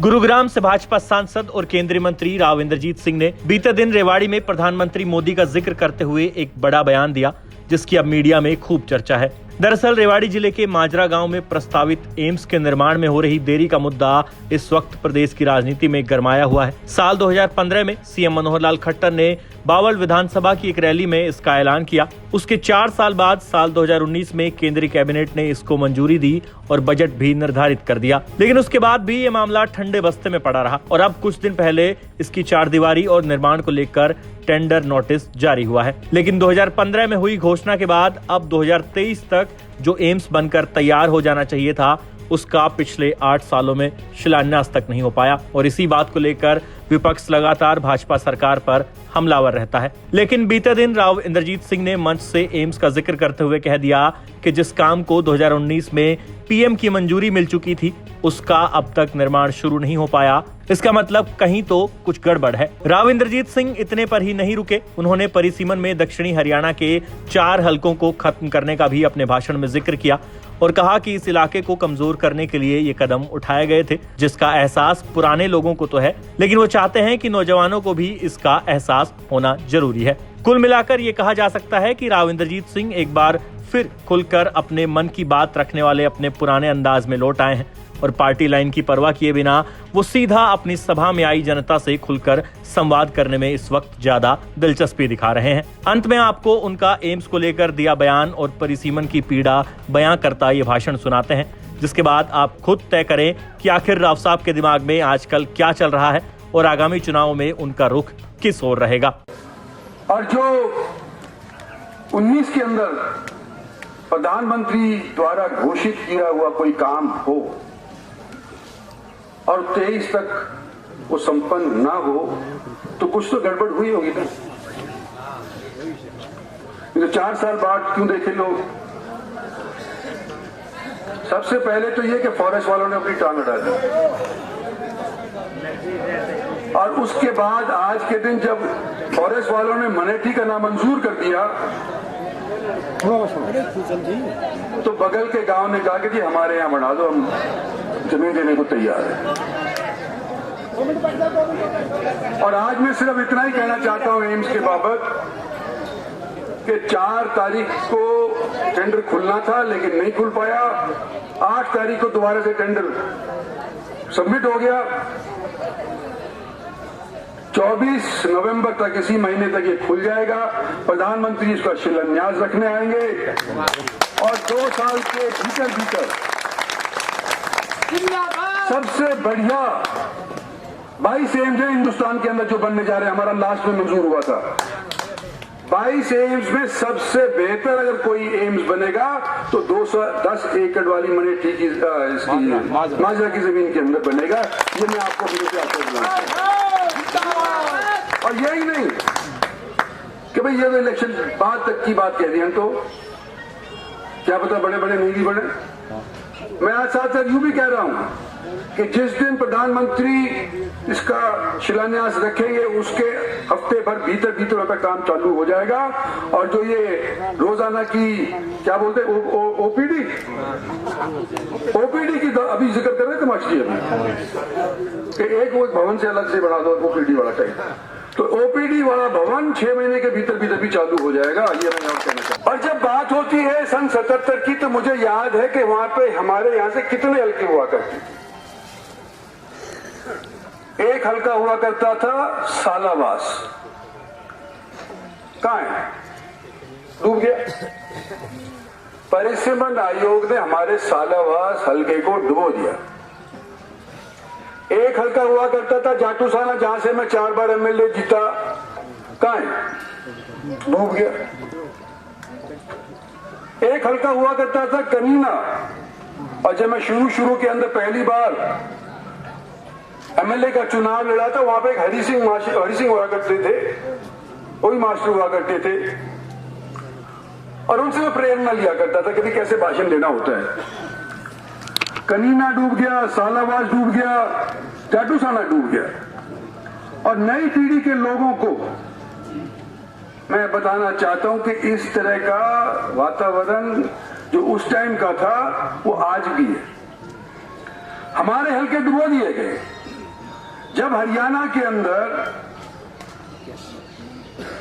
गुरुग्राम से भाजपा सांसद और केंद्रीय मंत्री राव इंद्रजीत सिंह ने बीते दिन रेवाड़ी में प्रधानमंत्री मोदी का जिक्र करते हुए एक बड़ा बयान दिया, जिसकी अब मीडिया में खूब चर्चा है। दरअसल रेवाड़ी जिले के माजरा गांव में प्रस्तावित एम्स के निर्माण में हो रही देरी का मुद्दा इस वक्त प्रदेश की राजनीति में गरमाया हुआ है। साल 2015 में सीएम मनोहर लाल खट्टर ने बावल विधानसभा की एक रैली में इसका ऐलान किया। उसके 4 साल बाद साल 2019 में केंद्रीय कैबिनेट ने इसको मंजूरी दी और बजट भी निर्धारित कर दिया, लेकिन उसके बाद भी ये मामला ठंडे बस्ते में पड़ा रहा और अब कुछ दिन पहले इसकी चारदीवारी और निर्माण को लेकर टेंडर नोटिस जारी हुआ है। लेकिन 2015 में हुई घोषणा के बाद अब 2023 तक जो एम्स बनकर तैयार हो जाना चाहिए था, उसका पिछले 8 सालों में शिलान्यास तक नहीं हो पाया और इसी बात को लेकर विपक्ष लगातार भाजपा सरकार पर हमलावर रहता है। लेकिन बीते दिन राव इंद्रजीत सिंह ने मंच से एम्स का जिक्र करते हुए कह दिया कि जिस काम को 2019 में पीएम की मंजूरी मिल चुकी थी, उसका अब तक निर्माण शुरू नहीं हो पाया। इसका मतलब कहीं तो कुछ गड़बड़ है। राव इंद्रजीत सिंह इतने पर ही नहीं रुके, उन्होंने परिसीमन में दक्षिणी हरियाणा के 4 हलकों को खत्म करने का भी अपने भाषण में जिक्र किया और कहा कि इस इलाके को कमजोर करने के लिए ये कदम उठाए गए थे, जिसका एहसास पुराने लोगों को तो है, लेकिन वो चाहते हैं कि नौजवानों को भी इसका एहसास होना जरूरी है। कुल मिलाकर ये कहा जा सकता है कि राव इंद्रजीत सिंह एक बार फिर खुलकर अपने मन की बात रखने वाले अपने पुराने अंदाज में लौट आए हैं और पार्टी लाइन की परवाह किए बिना वो सीधा अपनी सभा में आई जनता से खुलकर संवाद करने में इस वक्त ज्यादा दिलचस्पी दिखा रहे हैं। अंत में आपको उनका एम्स को लेकर दिया बयान और परिसीमन की पीड़ा बयां करता ये भाषण सुनाते हैं, जिसके बाद आप खुद तय करें कि आखिर राव साहब के दिमाग में आजकल क्या चल रहा है और आगामी चुनाव में उनका रुख किस ओर रहेगा। और जो 19 के अंदर प्रधानमंत्री द्वारा घोषित किया हुआ कोई काम हो और 23 तक वो संपन्न ना हो, तो कुछ तो गड़बड़ हुई होगी ना। तो 4 साल बाद क्यों देखे लोग? सबसे पहले तो ये कि फॉरेस्ट वालों ने अपनी टांग अड़ा दी और उसके बाद आज के दिन जब फॉरेस्ट वालों ने मनेठी का नामंजूर कर दिया तो बगल के गांव ने कहा कि जी हमारे यहाँ बना दो, हम जमीन देने को तैयार है। और आज मैं सिर्फ इतना ही कहना चाहता हूं एम्स के बाबत कि 4 तारीख को टेंडर खुलना था लेकिन नहीं खुल पाया। 8 तारीख को दोबारा से टेंडर सबमिट हो गया। 24 नवंबर तक, इसी महीने तक ये खुल जाएगा। प्रधानमंत्री इसका शिलान्यास रखने आएंगे और 2 साल के भीतर सबसे बढ़िया 22 एम्स है हिंदुस्तान के अंदर जो बनने जा रहे हैं। हमारा लास्ट में मंजूर हुआ था 22 एम्स में सबसे बेहतर अगर कोई एम्स बनेगा तो 210 एकड़ वाली मनेठी की माजरा की जमीन के अंदर बनेगा। ये मैं आपको और यही नहीं कि भाई ये तो इलेक्शन बाद तक की बात कह दी हम, तो क्या पता बड़े बड़े नहीं भी बने। मैं आज साथ साथ यूं भी कह रहा हूं कि जिस दिन प्रधानमंत्री इसका शिलान्यास रखेंगे उसके हफ्ते भर भीतर का काम चालू हो जाएगा। और जो ये रोजाना की क्या बोलते ओपीडी की अभी जिक्र कर रहे थे मास्टर जी कि एक वो भवन से अलग से बना दो ओपीडी वाला टाइप, तो ओपीडी वाला भवन 6 महीने के भीतर भी चालू हो जाएगा। ये मैं और कहना चाहता हूं। और जब बात होती है सन 77 की, तो मुझे याद है कि वहां पे हमारे यहां से कितने हल्के हुआ करते। एक हल्का हुआ करता था सालावास, कहां है? डूब गया। परिसीमन आयोग ने हमारे सालावास हल्के को डुबो दिया। एक हल्का हुआ करता था जाटूसाना, जहां से मैं 4 बार एमएलए जीता, कहां है? डूब गया। एक हल्का हुआ करता था कनीना, और जब मैं शुरू के अंदर पहली बार एमएलए का चुनाव लड़ा था, वहां पे एक हरि सिंह हुआ करते थे, वही मास्टर हुआ करते थे और उनसे मैं प्रेरणा लिया करता था कि कैसे भाषण देना होता है। कनीना डूब गया, सालावास डूब गया, जाटूसाना डूब गया। और नई पीढ़ी के लोगों को मैं बताना चाहता हूं कि इस तरह का वातावरण जो उस टाइम का था वो आज भी है। हमारे हल्के डुबो दिए गए, जब हरियाणा के अंदर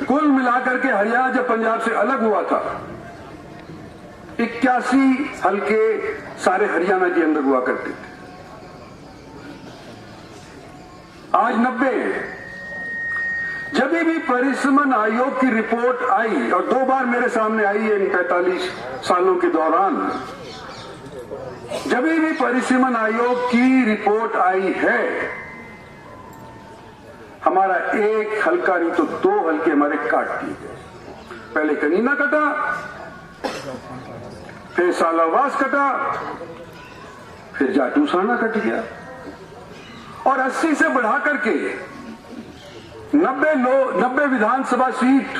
कुल मिलाकर के हरियाणा जब पंजाब से अलग हुआ था 81 हल्के सारे हरियाणा के अंदर हुआ करते थे, आज 90 हैं। जब भी परिसीमन आयोग की रिपोर्ट आई, और 2 बार मेरे सामने आई है इन 45 सालों के दौरान, जब भी परिसीमन आयोग की रिपोर्ट आई है, हमारा एक हल्का नहीं तो 2 हल्के हमारे काट दिए गए। पहले कनीना कटा, फिर सालावास कटा, फिर जाटूसाना कट गया, और 80 से बढ़ा करके 90 विधानसभा सीट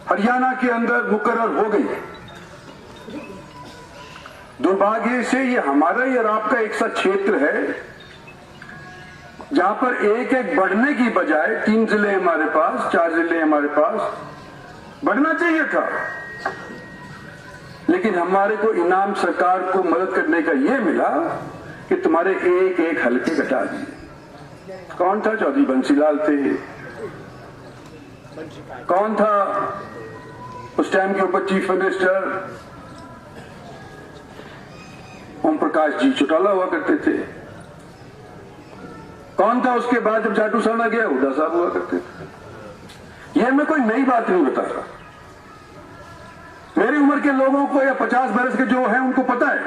हरियाणा के अंदर मुकर्रर हो गई। दुर्भाग्य से ये हमारा ही और आपका एक सा क्षेत्र है जहां पर एक एक बढ़ने की बजाय 3 जिले हमारे पास, 4 जिले हमारे पास, बढ़ना चाहिए था, लेकिन हमारे को इनाम सरकार को मदद करने का यह मिला कि तुम्हारे एक एक हल्के घटा दिए। कौन था? चौधरी बंसीलाल थे। कौन था उस टाइम के ऊपर चीफ मिनिस्टर? ओम प्रकाश जी चौटाला हुआ करते थे। कौन था उसके बाद जब जाटूसाना गया? हुड्डा साहब हुआ करते थे। यह मैं कोई नई बात नहीं बता रहा। मेरी उम्र के लोगों को या 50 बरस के जो हैं उनको पता है,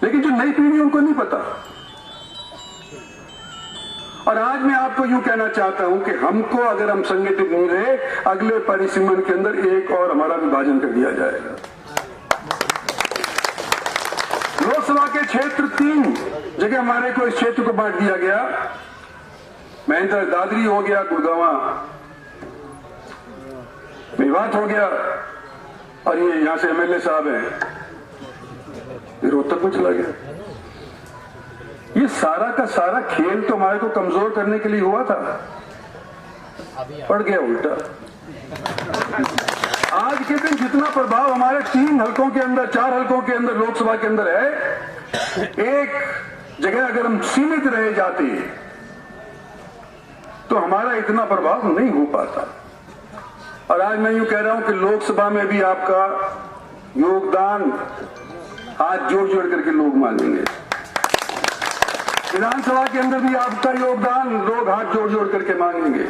लेकिन जो नई पीढ़ी उनको नहीं पता। और आज मैं आपको यूं कहना चाहता हूं कि हमको, अगर हम संगठित नहीं रहे, अगले परिसीमन के अंदर एक और हमारा विभाजन कर दिया जाएगा। लोकसभा के क्षेत्र 3 जगह हमारे को इस क्षेत्र को बांट दिया गया। महेंद्र दादरी हो गया, गुड़गांवा मेवात हो गया, और ये यहां से एमएलए साहब हैं, ये रोहतक में चला गया। ये सारा का सारा खेल तो हमारे को कमजोर करने के लिए हुआ था, पड़ गया उल्टा। आज के दिन जितना प्रभाव हमारे 3 हल्कों के अंदर, 4 हल्कों के अंदर लोकसभा के अंदर है, एक जगह अगर हम सीमित रह जाते तो हमारा इतना प्रभाव नहीं हो पाता। और आज मैं यूं कह रहा हूं कि लोकसभा में भी आपका योगदान हाथ जोड़ जोड़ करके लोग मांगेंगे, विधानसभा के अंदर भी आपका योगदान लोग हाथ जोड़ जोड़ करके मांगेंगे।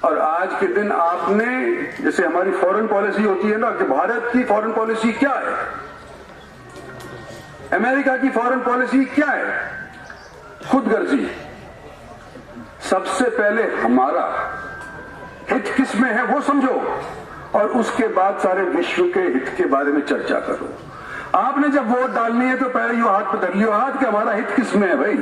और आज के दिन आपने, जैसे हमारी फॉरेन पॉलिसी होती है ना, कि भारत की फॉरेन पॉलिसी क्या है, अमेरिका की फॉरेन पॉलिसी क्या है, खुदगर्जी। सबसे पहले हमारा हित किस में है वो समझो, और उसके बाद सारे विश्व के हित के बारे में चर्चा करो। आपने जब वोट डालनी है तो पहले यो हाथ पे धर लियो हाथ कि हमारा हित किस में है भाई।